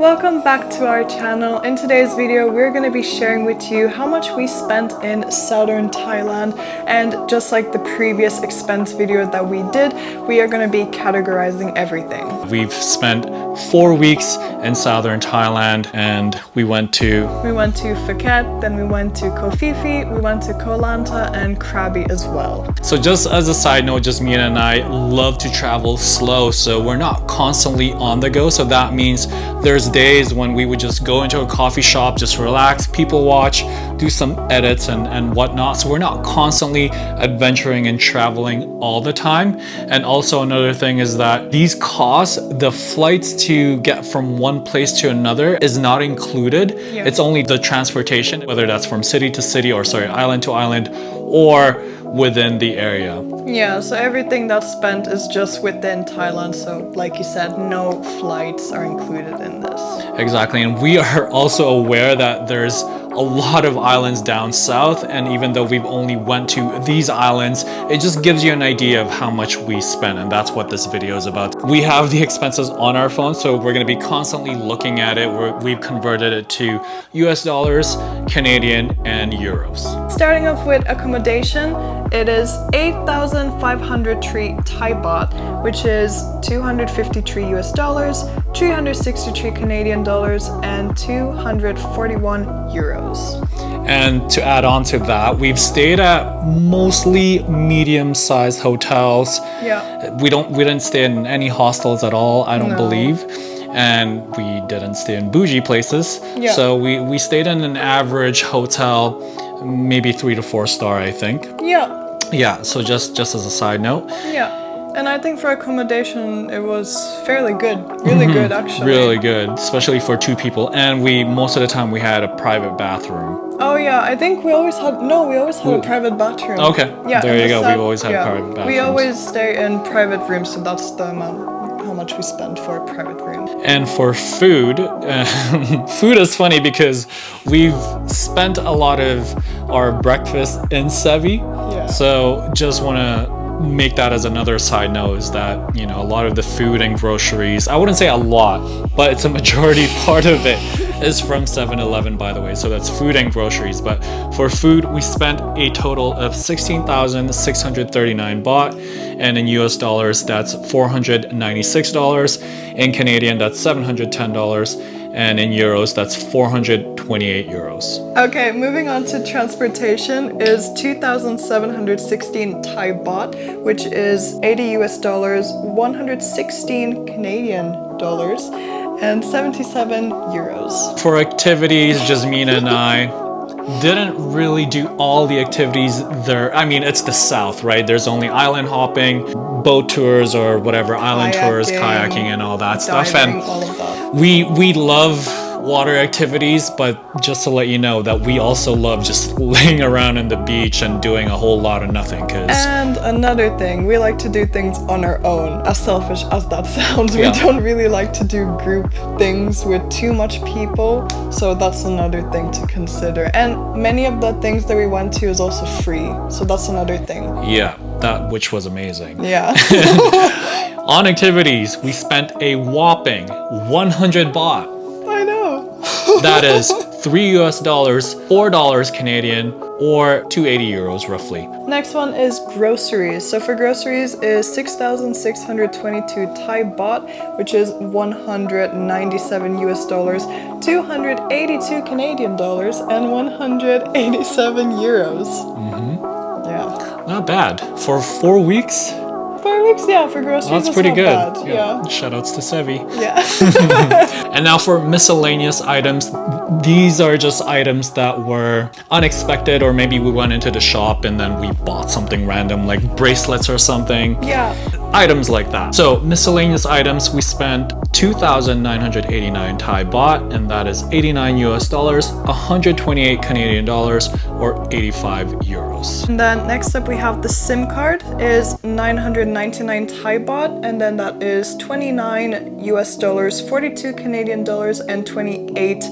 Welcome back to our channel. In today's video, we're going to be sharing with you how much we spent in Southern Thailand, and just like the previous expense video that we did, we are going to be categorizing everything. We've spent 4 weeks in Southern Thailand and we went to Phuket, then we went to Koh Phi Phi, we went to Koh Lanta and Krabi as well. So just as a side note, just Mina and I love to travel slow, so we're not constantly on the go. So that means there's days when we would just go into a coffee shop, just relax, people watch, do some edits and whatnot. So we're not constantly adventuring and traveling all the time. And also another thing is that these costs, the flights to get from one place to another is not included. Yeah. It's only the transportation, whether that's from city to city or island to island or within the area. Yeah, so everything that's spent is just within Thailand. So like you said, no flights are included in this. Exactly, and we are also aware that there's a lot of islands down south, and even though we've only went to these islands, it just gives you an idea of how much we spent, and that's what this video is about. We have the expenses on our phone, so we're going to be constantly looking at it. We've converted it to US dollars, Canadian, and euros. Starting off with accommodation, it is 8,503 Thai baht, which is 253 US dollars, 363 Canadian dollars, and 241 euros. And to add on to that, we've stayed at mostly medium-sized hotels. Yeah. We didn't stay in any hostels at all, I don't believe. And we didn't stay in bougie places. Yeah. So we stayed in an average hotel, maybe 3 to 4 star, I think. Yeah. Yeah, so just as a side note. Yeah. And I think for accommodation, it was fairly good. Really good, actually. Really good, especially for 2 people. And most of the time we had a private bathroom. Oh yeah, I think we always had a private bathroom. Okay, yeah, there you go. We've always had private bathrooms. We always stay in private rooms, so that's the amount, how much we spend for a private room. And for food, food is funny because we've spent a lot of our breakfast in Sevi. Yeah. So just want to make that as another side note, is that, you know, a lot of the food and groceries, I wouldn't say a lot, but it's a majority part of it is from 7-Eleven, by the way. So that's food and groceries. But for food, we spent a total of 16,639 baht, and in US dollars, that's $496. In Canadian, that's $710. And in euros, that's 428 euros. Okay, moving on to transportation is 2,716 Thai baht, which is 80 US dollars, 116 Canadian dollars, and 77 euros. For activities, Jasmina and I didn't really do all the activities there. I mean, it's the south, right? There's only island hopping, boat tours or whatever, island tours, kayaking and all that stuff. And all of that. we love water activities, but just to let you know that we also love just laying around in the beach and doing a whole lot of nothing. And another thing, we like to do things on our own, as selfish as that sounds. We don't really like to do group things with too much people, so that's another thing to consider. And many of the things that we went to is also free, so that's another thing. Yeah, which was amazing. Yeah. On activities, we spent a whopping 100 baht. I know. That is 3 US dollars, $4 Canadian, or 280 euros roughly. Next one is groceries. So for groceries is 6,622 Thai baht, which is 197 US dollars, 282 Canadian dollars, and 187 euros. Yeah. Not bad. For 4 weeks? 4 weeks, yeah, for groceries. That's pretty not good. Bad. Yeah. Shoutouts to Sevi. Yeah. And now for miscellaneous items, these are just items that were unexpected, or maybe we went into the shop and then we bought something random, like bracelets or something. Yeah. Items like that. So miscellaneous items, we spent 2,989 Thai baht, and that is 89 US dollars, 128 Canadian dollars, or 85 euros. And then next up we have the SIM card is 999 Thai baht, and then that is 29 US dollars, 42 Canadian dollars, and 28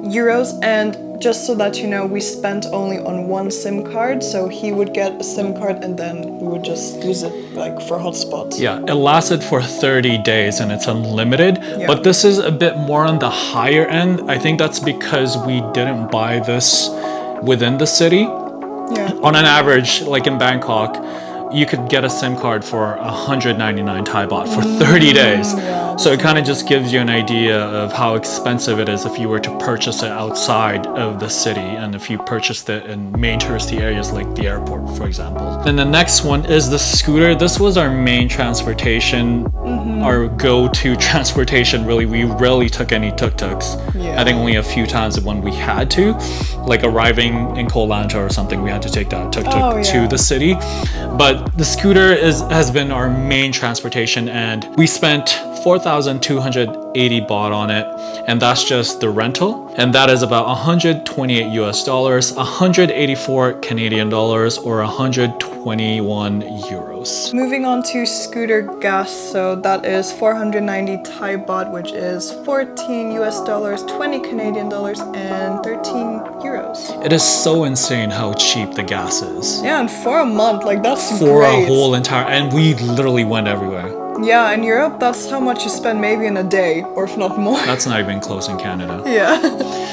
euros. And just so that you know, we spent only on one SIM card, so he would get a SIM card and then we would just use it like for hotspots. Yeah, it lasted for 30 days and it's unlimited, Yeah. but this is a bit more on the higher end. I think that's because we didn't buy this within the city. Yeah. On an average, like in Bangkok, you could get a SIM card for 199 Thai baht for 30 days. Yeah, So it kind of just gives you an idea of how expensive it is if you were to purchase it outside of the city and if you purchased it in main touristy areas like the airport, for example. Then the next one is the scooter. This was our main transportation, our go-to transportation, really. We rarely took any tuk-tuks. Yeah. I think only a few times when we had to, like arriving in Koh Lanta or something, we had to take that tuk-tuk to the city. But the scooter has been our main transportation, and we spent 4,280 baht on it, and that's just the rental, and that is about 128 US dollars, 184 Canadian dollars, or 121 euros. Moving on to scooter gas, so that is 490 Thai baht, which is 14 US dollars, 20 Canadian dollars, and 13 euros. It is so insane how cheap the gas is. Yeah, and for a month, like that's For great. a whole entire, and we literally went everywhere. Yeah, in Europe, that's how much you spend maybe in a day, or if not more. That's not even close in Canada. Yeah.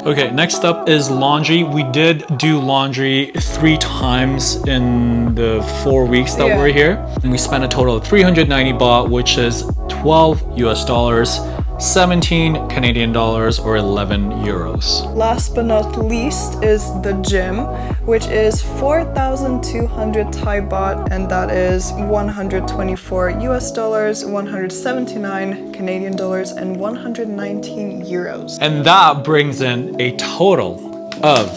Okay, next up is laundry. We did do laundry 3 times in the 4 weeks that we're here. And we spent a total of 390 baht, which is 12 US dollars, 17 Canadian dollars, or 11 euros. Last but not least is the gym, which is 4,200 Thai baht, and that is 124 US dollars, 179 Canadian dollars, and 119 euros. And that brings in a total of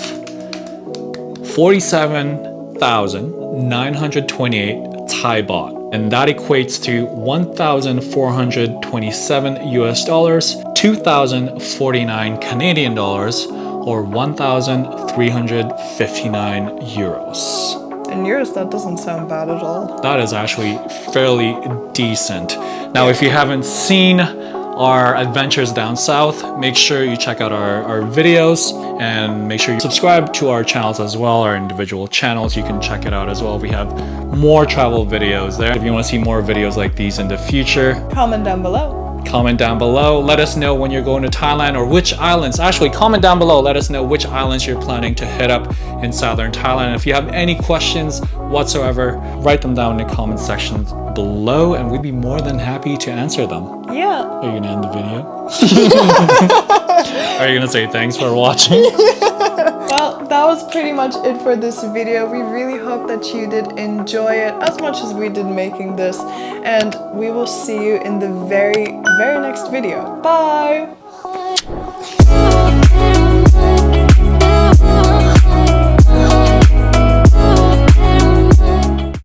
47,928 Thai baht. And that equates to 1,427 US dollars, 2,049 Canadian dollars, or 1,359 euros. In euros, that doesn't sound bad at all. That is actually fairly decent. Now, if you haven't seen our adventures down south, make sure you check out our videos and make sure you subscribe to our channels as well, our individual channels. You can check it out as well. We have more travel videos there. If you want to see more videos like these in the future, Comment down below. comment down below. Let us know when you're going to Thailand or which islands. Actually, comment down below. Let us know which islands you're planning to hit up in Southern Thailand. If you have any questions whatsoever, write them down in the comment sections below and we'd be more than happy to answer them. Yeah. Are you gonna end the video? Are you gonna say thanks for watching? Well, that was pretty much it for this video. We really hope that you did enjoy it as much as we did making this, and we will see you in the very next video. Bye!